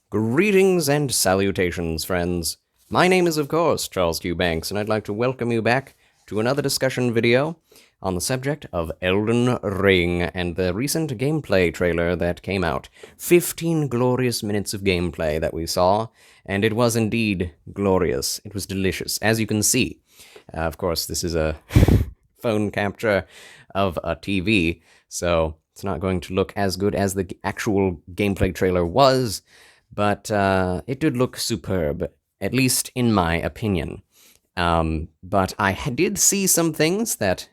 Greetings and salutations, friends. My name is, of course, Charles Q. Banks, and I'd like to welcome you back to another discussion video on the subject of Elden Ring and the recent gameplay trailer that came out. 15 glorious minutes of gameplay that we saw, and it was indeed glorious. It was delicious, as you can see. Of course, this is a phone capture of a TV, so it's not going to look as good as the actual gameplay trailer was, but it did look superb, at least in my opinion. But I did see some things that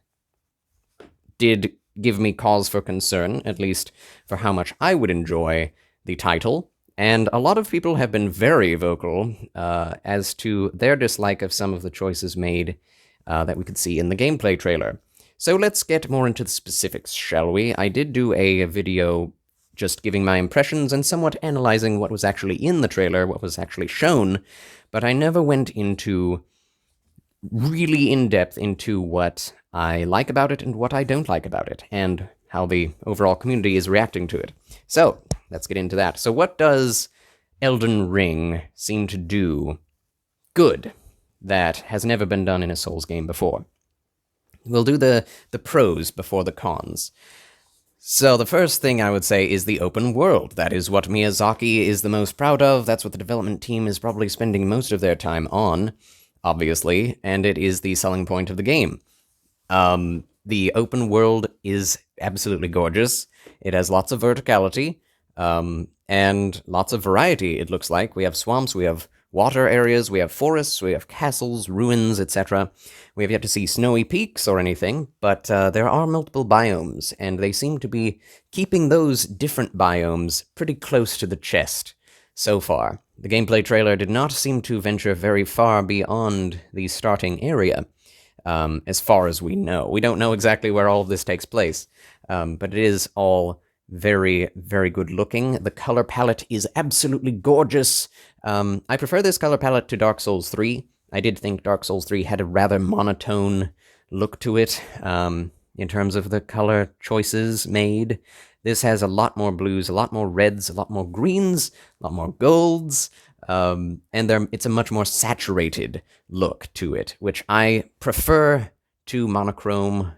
did give me cause for concern, at least for how much I would enjoy the title, and a lot of people have been very vocal as to their dislike of some of the choices made that we could see in the gameplay trailer. So let's get more into the specifics, shall we? I did do a video just giving my impressions and somewhat analyzing what was actually in the trailer, what was actually shown, but I never went into really in-depth into what I like about it and what I don't like about it, and how the overall community is reacting to it. So, let's get into that. So what does Elden Ring seem to do good that has never been done in a Souls game before? We'll do the pros before the cons. So the first thing I would say is the open world. That is what Miyazaki is the most proud of. That's what the development team is probably spending most of their time on, obviously, and it is the selling point of the game. The open world is absolutely gorgeous. It has lots of verticality, and lots of variety, it looks like. We have swamps, we have water areas, we have forests, we have castles, ruins, etc. We have yet to see snowy peaks or anything, but there are multiple biomes, and they seem to be keeping those different biomes pretty close to the chest so far. The gameplay trailer did not seem to venture very far beyond the starting area, as far as we know. We don't know exactly where all of this takes place, but it is all very, very good looking. The color palette is absolutely gorgeous. I prefer this color palette to Dark Souls 3. I did think Dark Souls 3 had a rather monotone look to it, in terms of the color choices made. This has a lot more blues, a lot more reds, a lot more greens, a lot more golds, and it's a much more saturated look to it, which I prefer to monochrome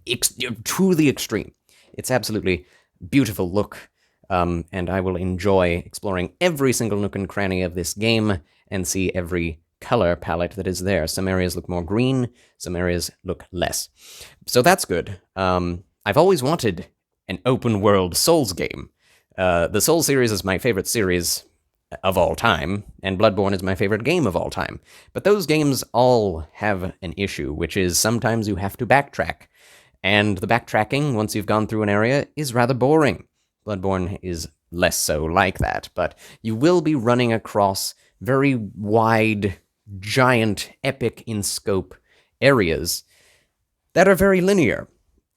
to the extreme. It's absolutely beautiful look, and I will enjoy exploring every single nook and cranny of this game and see every color palette that is there. Some areas look more green, some areas look less. So that's good. I've always wanted an open-world Souls game. The Souls series is my favorite series of all time, and Bloodborne is my favorite game of all time. But those games all have an issue, which is sometimes you have to backtrack. And the backtracking, once you've gone through an area, is rather boring. Bloodborne is less so like that, but you will be running across very wide, giant, epic-in-scope areas that are very linear.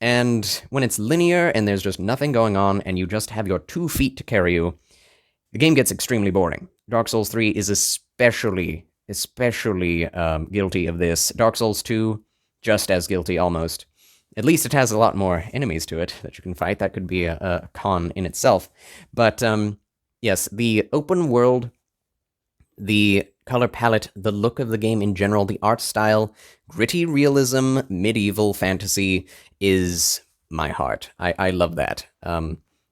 And when it's linear and there's just nothing going on and you just have your 2 feet to carry you, the game gets extremely boring. Dark Souls 3 is especially guilty of this. Dark Souls 2, just as guilty almost. At least it has a lot more enemies to it that you can fight. That could be a con in itself. But, yes, the open world, the color palette, the look of the game in general, the art style, gritty realism, medieval fantasy is my heart. I love that.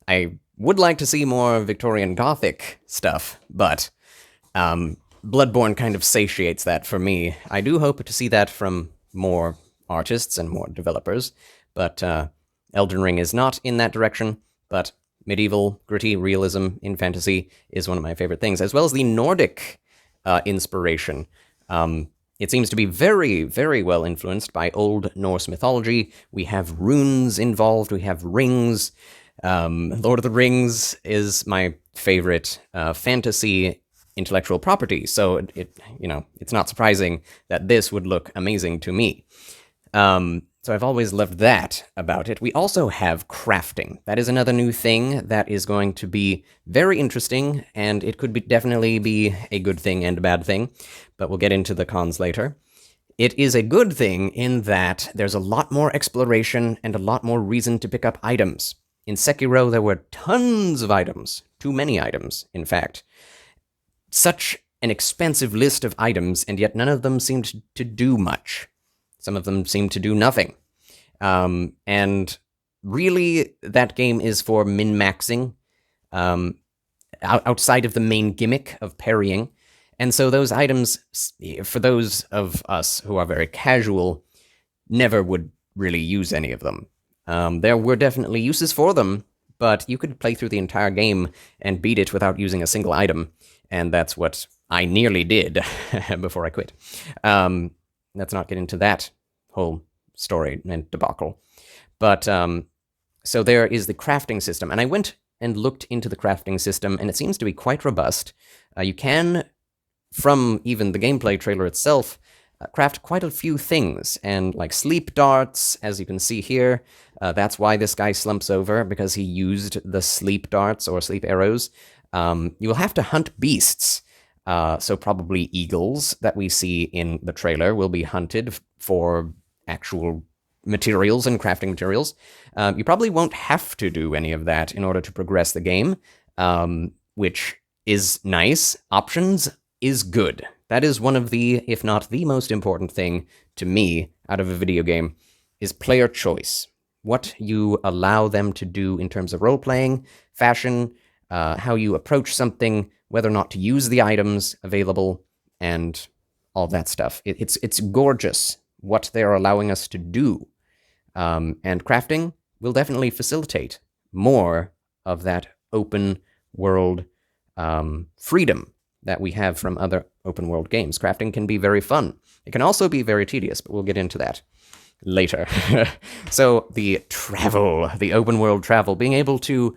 I would like to see more Victorian Gothic stuff, but Bloodborne kind of satiates that for me. I do hope to see that from more artists and more developers, but Elden Ring is not in that direction, but medieval, gritty realism in fantasy is one of my favorite things, as well as the Nordic inspiration. It seems to be very, very well influenced by Old Norse mythology. We have runes involved, we have rings. Lord of the Rings is my favorite fantasy intellectual property, so it's not surprising that this would look amazing to me. So I've always loved that about it. We also have crafting. That is another new thing that is going to be very interesting, and it could definitely be a good thing and a bad thing, but we'll get into the cons later. It is a good thing in that there's a lot more exploration and a lot more reason to pick up items In Sekiro, there were tons of items. Too many items, in fact. Such an expansive list of items, and yet none of them seemed to do much. Some of them seemed to do nothing. And really, that game is for min-maxing, outside of the main gimmick of parrying. And so those items, for those of us who are very casual, never would really use any of them. There were definitely uses for them, but you could play through the entire game and beat it without using a single item, and that's what I nearly did before I quit. Let's not get into that whole story and debacle. But, so there is the crafting system, and I went and looked into the crafting system, and it seems to be quite robust. You can, from even the gameplay trailer itself, craft quite a few things, and like sleep darts, as you can see here, that's why this guy slumps over, because he used the sleep darts or sleep arrows. You will have to hunt beasts, so probably eagles that we see in the trailer will be hunted for actual materials and crafting materials. You probably won't have to do any of that in order to progress the game, which is nice. Options is good. That is one of the, if not the most important thing to me out of a video game, is player choice. What you allow them to do in terms of role-playing, fashion, how you approach something, whether or not to use the items available, and all that stuff. It's gorgeous what they're allowing us to do. And crafting will definitely facilitate more of that open world freedom that we have from other open world games. Crafting can be very fun. It can also be very tedious, but we'll get into that later. So the open world travel, being able to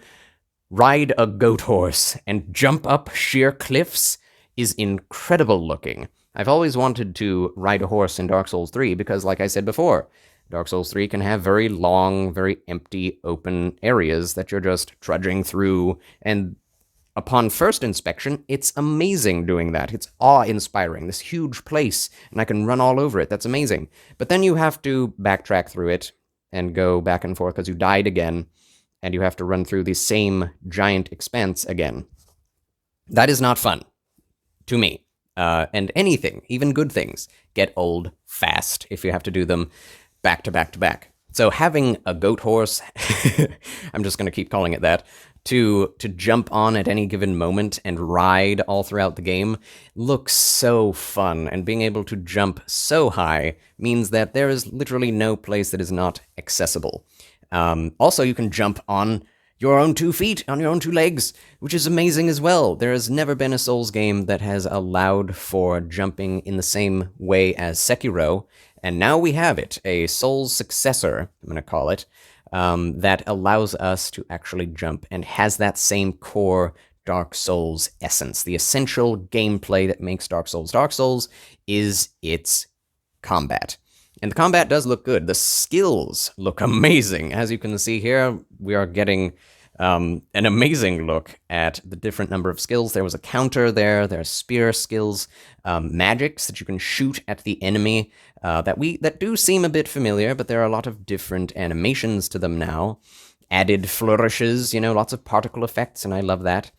ride a goat horse and jump up sheer cliffs is incredible looking. I've always wanted to ride a horse in Dark Souls 3 because, like I said before, Dark Souls 3 can have very long, very empty, open areas that you're just trudging through, and upon first inspection, it's amazing doing that. It's awe-inspiring, this huge place, and I can run all over it. That's amazing. But then you have to backtrack through it and go back and forth because you died again, and you have to run through the same giant expanse again. That is not fun, to me. And anything, even good things, get old fast if you have to do them back to back to back. So having a goat horse, I'm just going to keep calling it that, to jump on at any given moment and ride all throughout the game looks so fun, and being able to jump so high means that there is literally no place that is not accessible. Also, you can jump on your own 2 feet, on your own 2 legs, which is amazing as well. There has never been a Souls game that has allowed for jumping in the same way as Sekiro, and now we have it, a Souls successor, I'm going to call it, that allows us to actually jump and has that same core Dark Souls essence. The essential gameplay that makes Dark Souls is its combat. And the combat does look good. The skills look amazing. As you can see here, we are getting an amazing look at the different number of skills. There was a counter there. There's spear skills, magics that you can shoot at the enemy that do seem a bit familiar, but there are a lot of different animations to them now. Added flourishes, lots of particle effects, and I love that.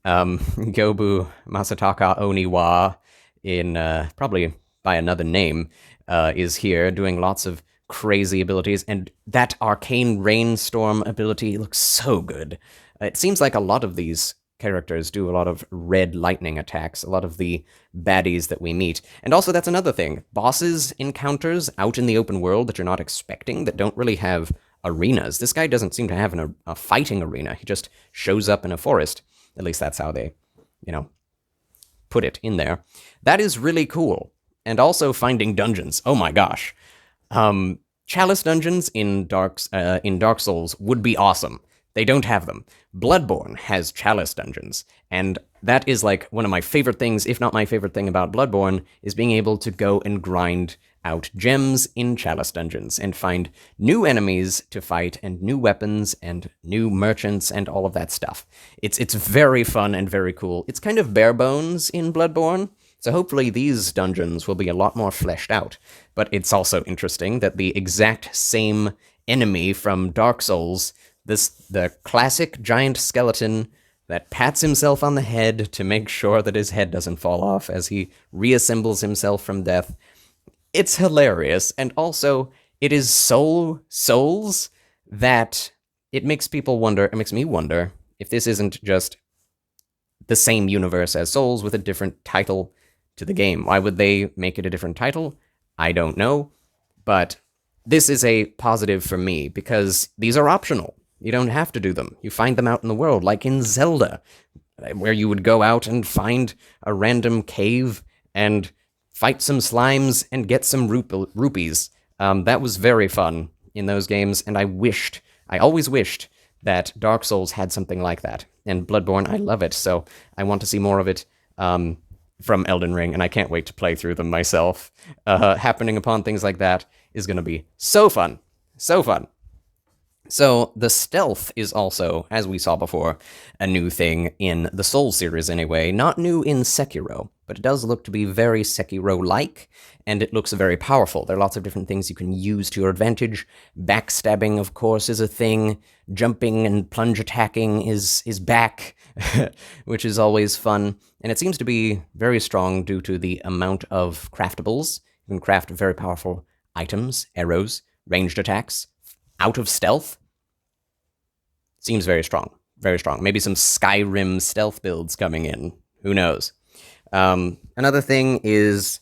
Gobu Masataka Oniwa, in probably by another name, is here doing lots of crazy abilities, and that arcane rainstorm ability looks so good. It seems like a lot of these characters do a lot of red lightning attacks, a lot of the baddies that we meet. And also, that's another thing. Bosses encounters out in the open world that you're not expecting, that don't really have arenas. This guy doesn't seem to have a fighting arena. He just shows up in a forest. At least that's how they, put it in there. That is really cool. And also finding dungeons. Oh my gosh. Chalice dungeons in Dark Souls would be awesome. They don't have them. Bloodborne has Chalice dungeons, and that is like one of my favorite things, if not my favorite thing about Bloodborne, is being able to go and grind out gems in Chalice dungeons and find new enemies to fight and new weapons and new merchants and all of that stuff. It's very fun and very cool. It's kind of bare bones in Bloodborne, so hopefully these dungeons will be a lot more fleshed out. But it's also interesting that the exact same enemy from Dark Souls the classic giant skeleton that pats himself on the head to make sure that his head doesn't fall off as he reassembles himself from death. It's hilarious, and also it is so Souls that it makes people wonder. It makes me wonder if this isn't just the same universe as Souls with a different title to the game. Why would they make it a different title? I don't know, but this is a positive for me because these are optional. You don't have to do them. You find them out in the world, like in Zelda, where you would go out and find a random cave and fight some slimes and get some rupees. That was very fun in those games, and I always wished that Dark Souls had something like that. And Bloodborne, I love it, so I want to see more of it from Elden Ring, and I can't wait to play through them myself. Happening upon things like that is going to be so fun. So fun. So the stealth is also, as we saw before, a new thing in the Souls series anyway. Not new in Sekiro, but it does look to be very Sekiro-like, and it looks very powerful. There are lots of different things you can use to your advantage. Backstabbing, of course, is a thing. Jumping and plunge attacking is back, which is always fun. And it seems to be very strong due to the amount of craftables. You can craft very powerful items, arrows, ranged attacks, out of stealth. Seems very strong. Very strong. Maybe some Skyrim stealth builds coming in. Who knows? Another thing is,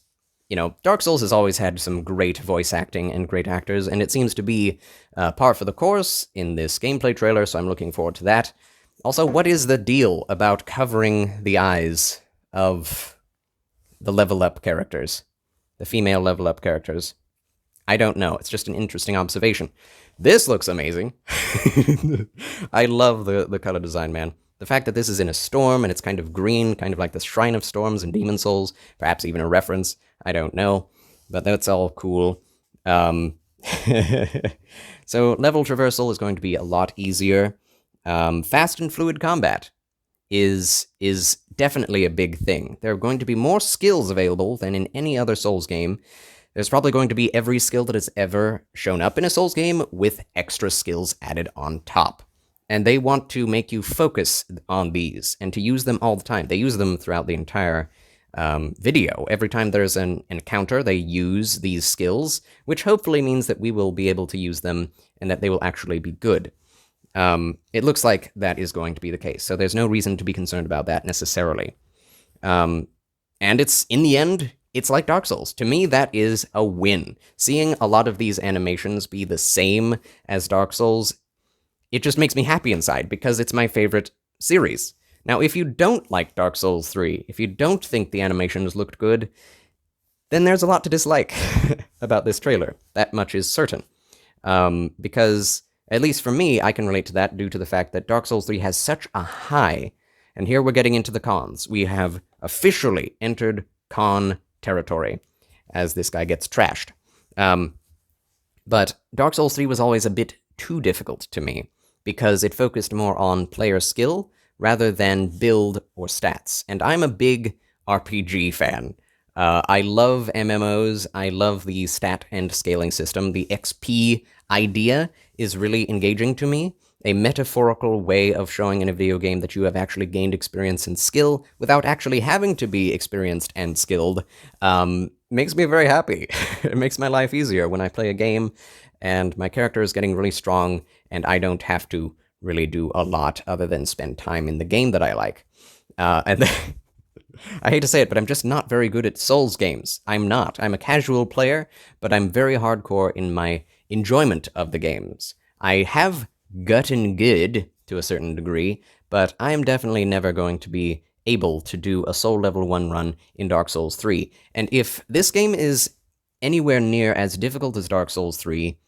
Dark Souls has always had some great voice acting and great actors, and it seems to be par for the course in this gameplay trailer, so I'm looking forward to that. Also, what is the deal about covering the eyes of the level-up characters? The female level-up characters? I don't know. It's just an interesting observation. This looks amazing. I love the color design, man. The fact that this is in a storm and it's kind of green, kind of like the Shrine of Storms in Demon Souls, perhaps even a reference, I don't know, but that's all cool. So level traversal is going to be a lot easier. Fast and fluid combat is definitely a big thing. There are going to be more skills available than in any other Souls game. There's probably going to be every skill that has ever shown up in a Souls game with extra skills added on top. And they want to make you focus on these and to use them all the time. They use them throughout the entire video. Every time there's an encounter, they use these skills, which hopefully means that we will be able to use them and that they will actually be good. It looks like that is going to be the case, so there's no reason to be concerned about that necessarily. And it's, in the end, it's like Dark Souls. To me, that is a win. Seeing a lot of these animations be the same as Dark Souls, it just makes me happy inside, because it's my favorite series. Now, if you don't like Dark Souls 3, if you don't think the animations looked good, then there's a lot to dislike about this trailer. That much is certain. Because, at least for me, I can relate to that due to the fact that Dark Souls 3 has such a high, and here we're getting into the cons. We have officially entered con territory as this guy gets trashed. But Dark Souls 3 was always a bit too difficult to me, because it focused more on player skill rather than build or stats. And I'm a big RPG fan. I love MMOs, I love the stat and scaling system. The XP idea is really engaging to me. A metaphorical way of showing in a video game that you have actually gained experience and skill without actually having to be experienced and skilled makes me very happy. It makes my life easier when I play a game and my character is getting really strong and I don't have to really do a lot other than spend time in the game that I like. And I hate to say it, but I'm just not very good at Souls games. I'm not. I'm a casual player, but I'm very hardcore in my enjoyment of the games. I have gotten good to a certain degree, but I am definitely never going to be able to do a Soul Level 1 run in Dark Souls 3. And if this game is anywhere near as difficult as Dark Souls 3,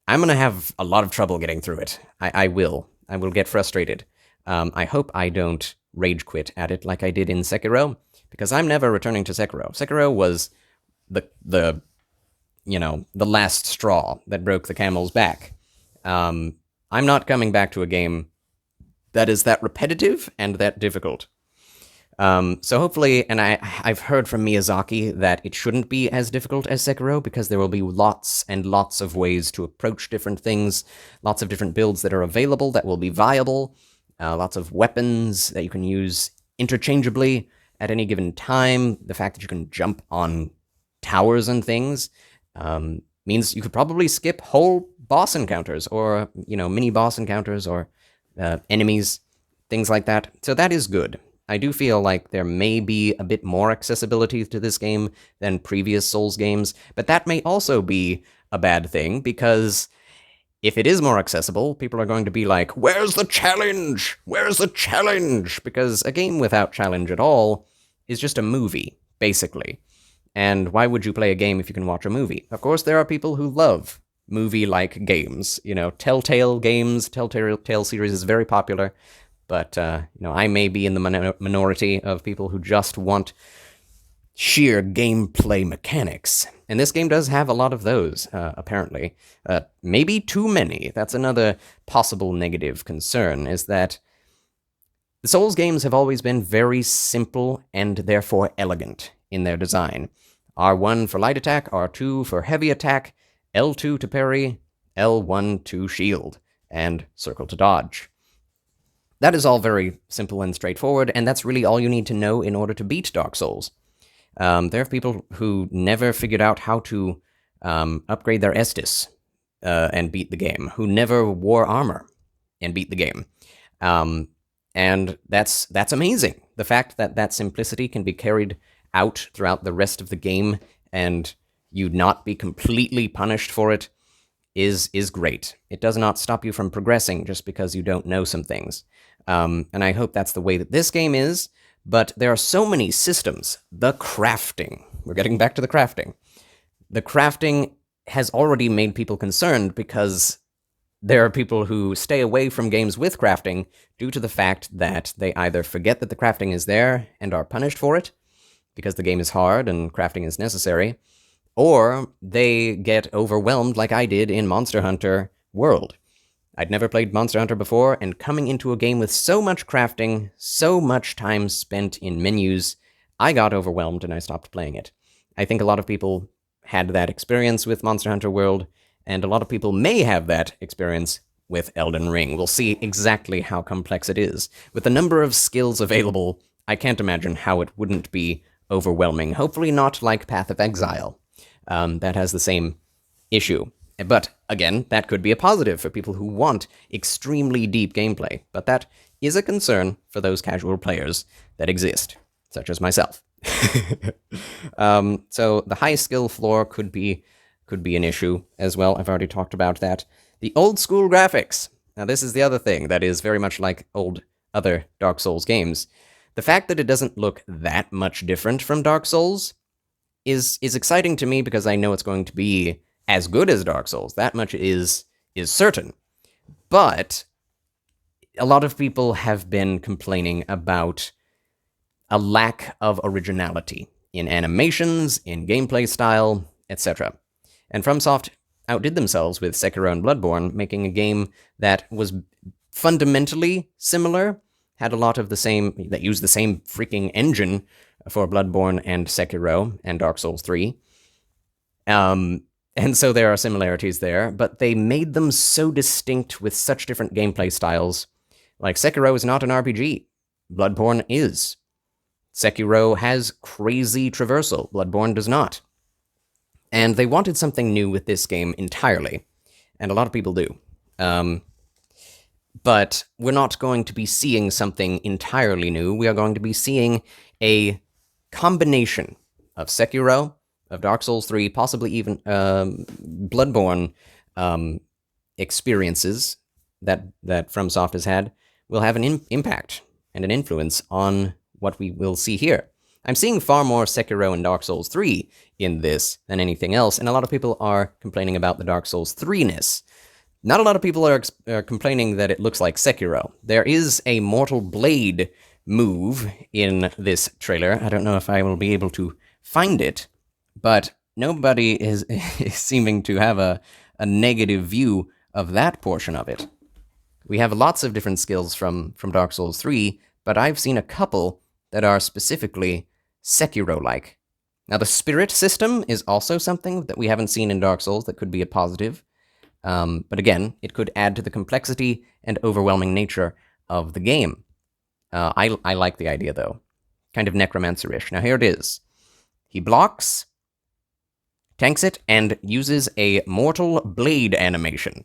I'm going to have a lot of trouble getting through it. I will. I will get frustrated. I hope I don't rage quit at it like I did in Sekiro, because I'm never returning to Sekiro. Sekiro was the last straw that broke the camel's back. I'm not coming back to a game that is that repetitive and that difficult. So hopefully, and I've heard from Miyazaki that it shouldn't be as difficult as Sekiro because there will be lots and lots of ways to approach different things, lots of different builds that are available that will be viable, lots of weapons that you can use interchangeably at any given time. The fact that you can jump on towers and things means you could probably skip whole boss encounters or, mini boss encounters or enemies, things like that. So that is good. I do feel like there may be a bit more accessibility to this game than previous Souls games, but that may also be a bad thing, because if it is more accessible, people are going to be like, where's the challenge? Where's the challenge? Because a game without challenge at all is just a movie, basically. And why would you play a game if you can watch a movie? Of course, there are people who love movie-like games. Telltale games, Telltale series is very popular. But, I may be in the minority of people who just want sheer gameplay mechanics. And this game does have a lot of those, apparently. Maybe too many. That's another possible negative concern, is that the Souls games have always been very simple and therefore elegant in their design. R1 for light attack, R2 for heavy attack, L2 to parry, L1 to shield, and circle to dodge. That is all very simple and straightforward, and that's really all you need to know in order to beat Dark Souls. There are people who never figured out how to upgrade their Estus and beat the game, who never wore armor and beat the game. And that's amazing. The fact that that simplicity can be carried out throughout the rest of the game and you not be completely punished for it is great. It does not stop you from progressing just because you don't know some things. And I hope that's the way that this game is, but there are so many systems. The crafting. We're getting back to the crafting. The crafting has already made people concerned because there are people who stay away from games with crafting due to the fact that they either forget that the crafting is there and are punished for it, because the game is hard and crafting is necessary, or they get overwhelmed like I did in Monster Hunter World. I'd never played Monster Hunter before, and coming into a game with so much crafting, so much time spent in menus, I got overwhelmed and I stopped playing it. I think a lot of people had that experience with Monster Hunter World, and a lot of people may have that experience with Elden Ring. We'll see exactly how complex it is. With the number of skills available, I can't imagine how it wouldn't be overwhelming. Hopefully not like Path of Exile. That has the same issue. But, again, that could be a positive for people who want extremely deep gameplay. But that is a concern for those casual players that exist, such as myself. So the high skill floor could be an issue as well. I've already talked about that. The old school graphics. Now, this is the other thing that is very much like other Dark Souls games. The fact that it doesn't look that much different from Dark Souls is exciting to me because I know it's going to be as good as Dark Souls. That much is certain. But a lot of people have been complaining about a lack of originality in animations, in gameplay style, etc. And FromSoft outdid themselves with Sekiro and Bloodborne, making a game that was fundamentally similar, had a lot of the same, that used the same freaking engine for Bloodborne and Sekiro and Dark Souls 3. And so there are similarities there, but they made them so distinct with such different gameplay styles. Like, Sekiro is not an RPG. Bloodborne is. Sekiro has crazy traversal. Bloodborne does not. And they wanted something new with this game entirely. And a lot of people do. But we're not going to be seeing something entirely new. We are going to be seeing a combination of Sekiro, of Dark Souls 3, possibly even Bloodborne experiences that FromSoft has had, will have an impact and an influence on what we will see here. I'm seeing far more Sekiro and Dark Souls 3 in this than anything else, and a lot of people are complaining about the Dark Souls 3-ness. Not a lot of people are complaining that it looks like Sekiro. There is a Mortal Blade move in this trailer. I don't know if I will be able to find it, but nobody is seeming to have a negative view of that portion of it. We have lots of different skills from Dark Souls 3, but I've seen a couple that are specifically Sekiro-like. Now, the spirit system is also something that we haven't seen in Dark Souls that could be a positive. But again, it could add to the complexity and overwhelming nature of the game. I like the idea, though. Kind of necromancer-ish. Now, here it is. He blocks, tanks it, and uses a mortal blade animation.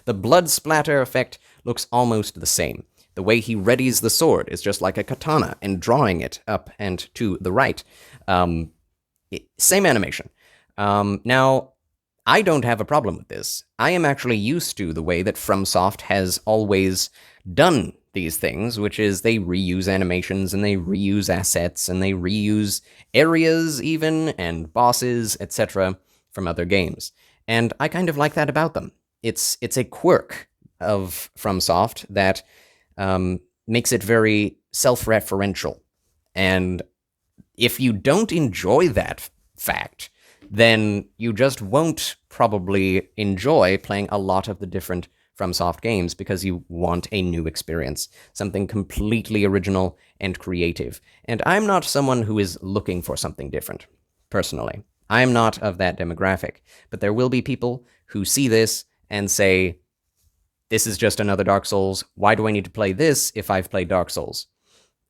The blood splatter effect looks almost the same. The way he readies the sword is just like a katana and drawing it up and to the right. Same animation. Now, I don't have a problem with this. I am actually used to the way that FromSoft has always done these things, which is they reuse animations and they reuse assets and they reuse areas even and bosses, etc. from other games. And I kind of like that about them. It's a quirk of FromSoft that makes it very self-referential. And if you don't enjoy that fact, then you just won't probably enjoy playing a lot of the different FromSoft games because you want a new experience, something completely original and creative. And I'm not someone who is looking for something different, personally. I'm not of that demographic, but there will be people who see this and say, this is just another Dark Souls. Why do I need to play this if I've played Dark Souls?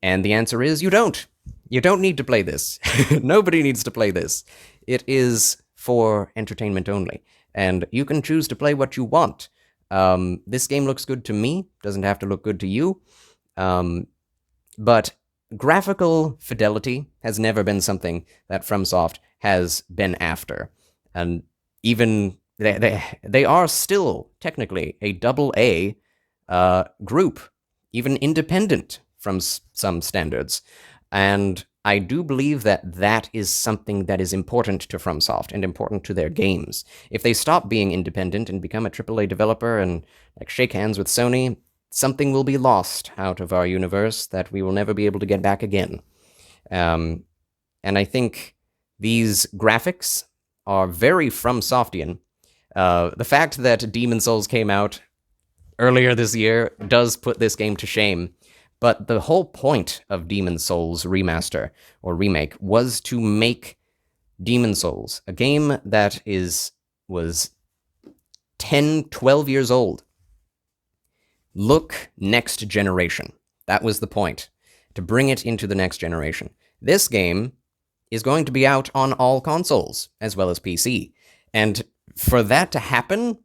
And the answer is you don't. You don't need to play this. Nobody needs to play this. It is for entertainment only, and you can choose to play what you want. This game looks good to me, doesn't have to look good to you, but graphical fidelity has never been something that FromSoft has been after, and even they are still technically a AA group, even independent from some standards, and I do believe that that is something that is important to FromSoft and important to their games. If they stop being independent and become a AAA developer and shake hands with Sony, something will be lost out of our universe that we will never be able to get back again. And I think these graphics are very FromSoftian. The fact that Demon Souls came out earlier this year does put this game to shame. But the whole point of Demon Souls Remaster, or Remake, was to make Demon Souls, a game that was 10, 12 years old, look next generation. That was the point, to bring it into the next generation. This game is going to be out on all consoles, as well as PC. And for that to happen,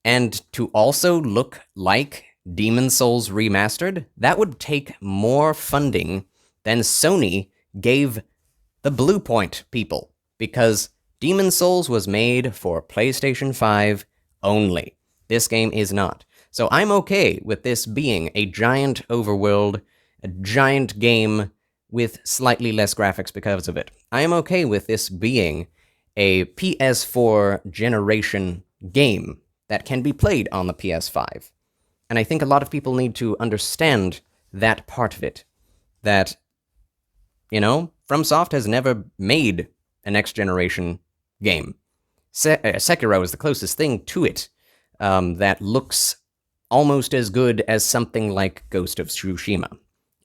and to also look like Demon Souls Remastered, that would take more funding than Sony gave the Blue Point people, because Demon Souls was made for PlayStation 5 only. This game is not. So I'm okay with this being a giant overworld, a giant game with slightly less graphics because of it. I am okay with this being a PS4 generation game that can be played on the PS5. And I think a lot of people need to understand that part of it. That, FromSoft has never made a next-generation game. Sekiro is the closest thing to it that looks almost as good as something like Ghost of Tsushima.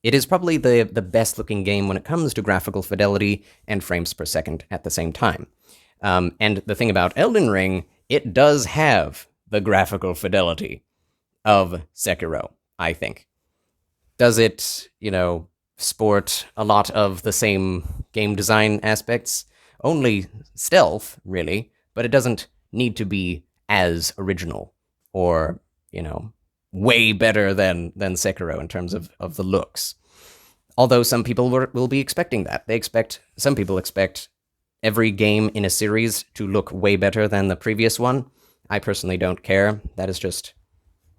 It is probably the best-looking game when it comes to graphical fidelity and frames per second at the same time. And the thing about Elden Ring, it does have the graphical fidelity of Sekiro, I think. Does it, sport a lot of the same game design aspects? Only stealth, really, but it doesn't need to be as original or, way better than Sekiro in terms of the looks. Although some people will be expecting that. Some people expect every game in a series to look way better than the previous one. I personally don't care. That is just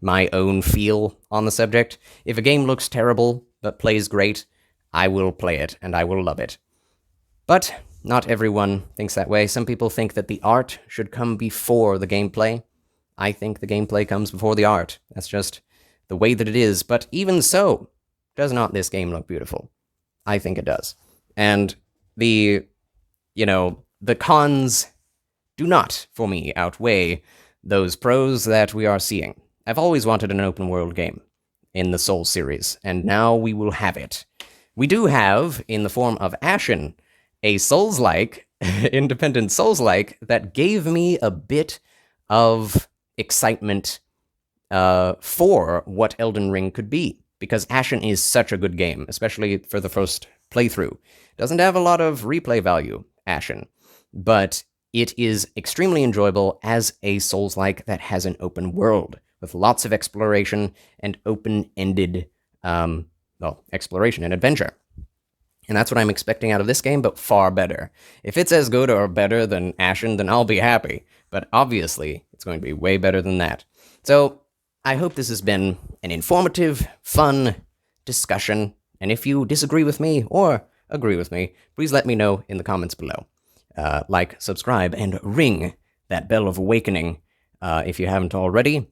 my own feel on the subject. If a game looks terrible but plays great, I will play it and I will love it. But not everyone thinks that way. Some people think that the art should come before the gameplay. I think the gameplay comes before the art. That's just the way that it is. But even so, does not this game look beautiful? I think it does. And the cons do not, for me, outweigh those pros that we are seeing. I've always wanted an open-world game in the Souls series, and now we will have it. We do have, in the form of Ashen, a Souls-like, independent Souls-like, that gave me a bit of excitement for what Elden Ring could be, because Ashen is such a good game, especially for the first playthrough. Doesn't have a lot of replay value, Ashen, but it is extremely enjoyable as a Souls-like that has an open world, with lots of exploration and open-ended, exploration and adventure. And that's what I'm expecting out of this game, but far better. If it's as good or better than Ashen, then I'll be happy. But obviously, it's going to be way better than that. So, I hope this has been an informative, fun discussion. And if you disagree with me or agree with me, please let me know in the comments below. Like, subscribe, and ring that bell of awakening if you haven't already.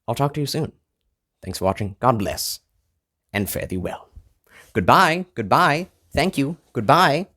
I'll talk to you soon. Thanks for watching. God bless. And fare thee well. Goodbye. Goodbye. Thank you. Goodbye.